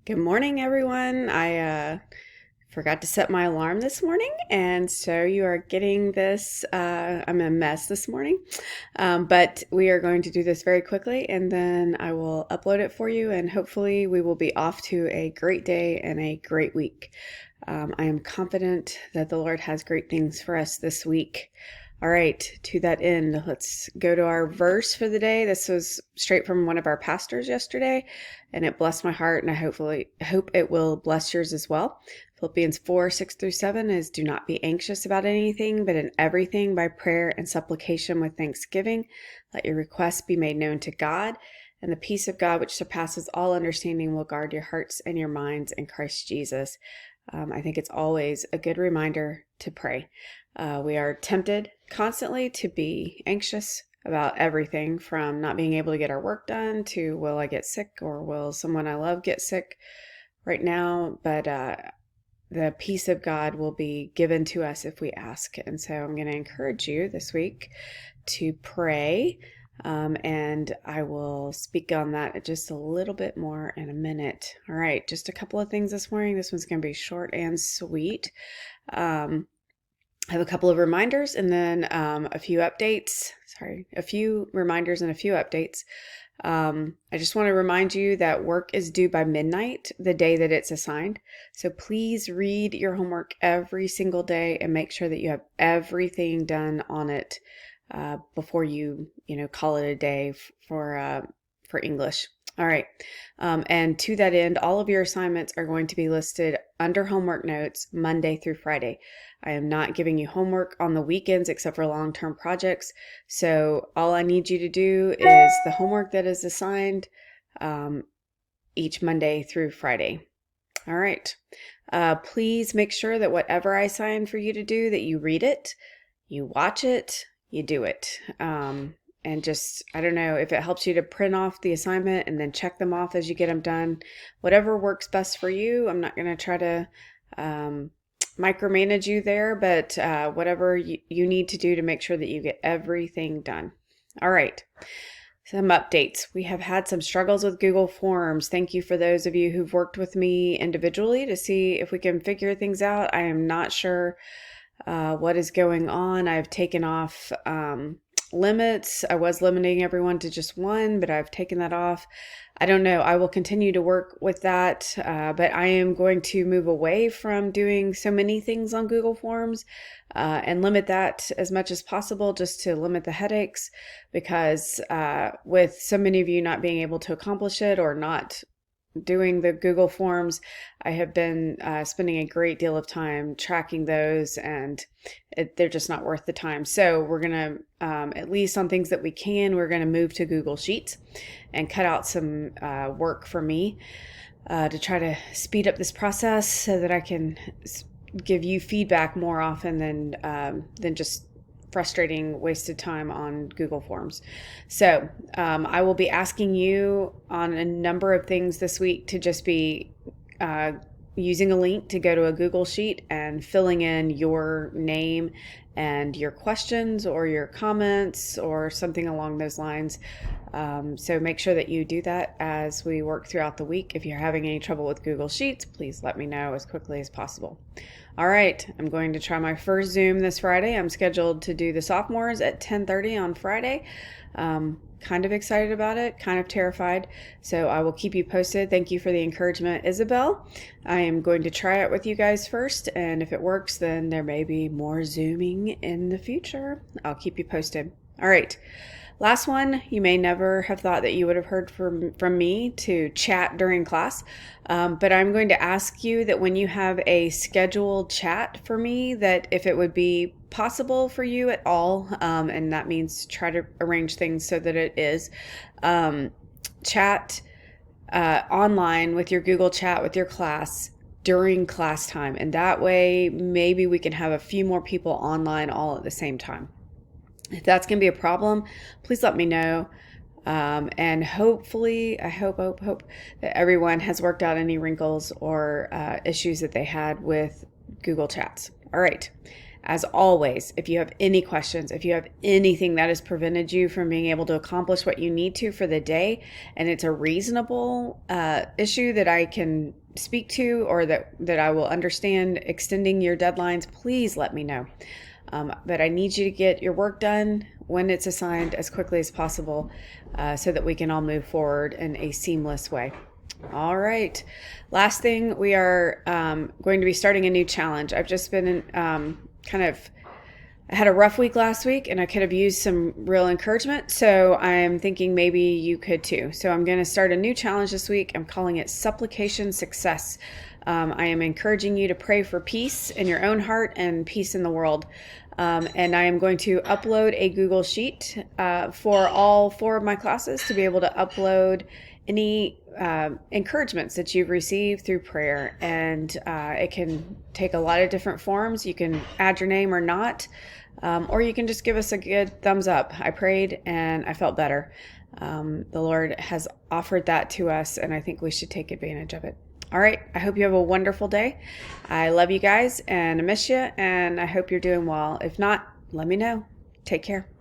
Good morning, everyone. I forgot to set my alarm this morning, and so you are getting this. I'm a mess this morning, but we are going to do this very quickly, and then I will upload it for you, and hopefully, we will be off to a great day and a great week. I am confident that the Lord has great things for us this week. All right, to that end, let's go to our verse for the day. This was straight from one of our pastors yesterday, and it blessed my heart, and I hope it will bless yours as well. Philippians 4:6-7 is, "Do not be anxious about anything, but in everything by prayer and supplication with thanksgiving, let your requests be made known to God, and the peace of God, which surpasses all understanding, will guard your hearts and your minds in Christ Jesus." I think it's always a good reminder to pray. We are tempted constantly to be anxious about everything, from not being able to get our work done to will I get sick or will someone I love get sick right now. But the peace of God will be given to us if we ask. And so I'm going to encourage you this week to pray. And I will speak on that just a little bit more in a minute. All right, just a couple of things this morning. This one's going to be short and sweet. I have a couple of reminders and then a few updates. Sorry, a few reminders and a few updates. I just want to remind you that work is due by midnight the day that it's assigned. So please read your homework every single day and make sure that you have everything done on it before you call it a day for English. All right. And to that end, all of your assignments are going to be listed under homework notes Monday through Friday. I am not giving you homework on the weekends except for long-term projects. So all I need you to do is the homework that is assigned each Monday through Friday. All right. Please make sure that whatever I assign for you to do, that you read it, you watch it, you do it. And just, I don't know, if it helps you to print off the assignment and then check them off as you get them done, whatever works best for you. I'm not going to try to micromanage you there, but whatever you need to do to make sure that you get everything done. All right. Some updates. We have had some struggles with Google Forms. Thank you for those of you who've worked with me individually to see if we can figure things out. I am not sure what is going on. I've taken off limits. I was limiting everyone to just one, but I've taken that off. I don't know. I will continue to work with that, but I am going to move away from doing so many things on Google Forms and limit that as much as possible, just to limit the headaches, because with so many of you not being able to accomplish it or not doing the Google Forms, I have been spending a great deal of time tracking those, and they're just not worth the time. So we're going to, at least on things that we can, we're going to move to Google Sheets and cut out some work for me to try to speed up this process so that I can give you feedback more often than just frustrating wasted time on Google Forms. So I will be asking you on a number of things this week to just be using a link to go to a Google Sheet and filling in your name and your questions or your comments or something along those lines. So make sure that you do that as we work throughout the week. If you're having any trouble with Google Sheets, please let me know as quickly as possible. All right, I'm going to try my first Zoom this Friday. I'm scheduled to do the sophomores at 10:30 on Friday. Kind of excited about it, kind of terrified. So I will keep you posted. Thank you for the encouragement, Isabel. I am going to try it with you guys first, and if it works, then there may be more Zooming in the future. I'll keep you posted. All right. Last one, you may never have thought that you would have heard from me to chat during class, but I'm going to ask you that when you have a scheduled chat for me, that if it would be possible for you at all, and that means try to arrange things so that it is, chat online with your Google Chat with your class during class time. And that way, maybe we can have a few more people online all at the same time. If that's going to be a problem, please let me know. And hopefully, I hope that everyone has worked out any wrinkles or issues that they had with Google Chats. All right. As always, if you have any questions, if you have anything that has prevented you from being able to accomplish what you need to for the day, and it's a reasonable issue that I can speak to, or that I will understand extending your deadlines, please let me know. But I need you to get your work done when it's assigned as quickly as possible, so that we can all move forward in a seamless way. All right. Last thing, we are going to be starting a new challenge. I've just been I had a rough week last week, and I could have used some real encouragement. So I'm thinking maybe you could too. So I'm going to start a new challenge this week. I'm calling it Supplication Success. I am encouraging you to pray for peace in your own heart and peace in the world. And I am going to upload a Google Sheet for all 4 of my classes to be able to upload any encouragements that you've received through prayer. And it can take a lot of different forms. You can add your name or not, or you can just give us a good thumbs up. I prayed and I felt better. The Lord has offered that to us, and I think we should take advantage of it. All right. I hope you have a wonderful day. I love you guys, and I miss you, and I hope you're doing well. If not, let me know. Take care.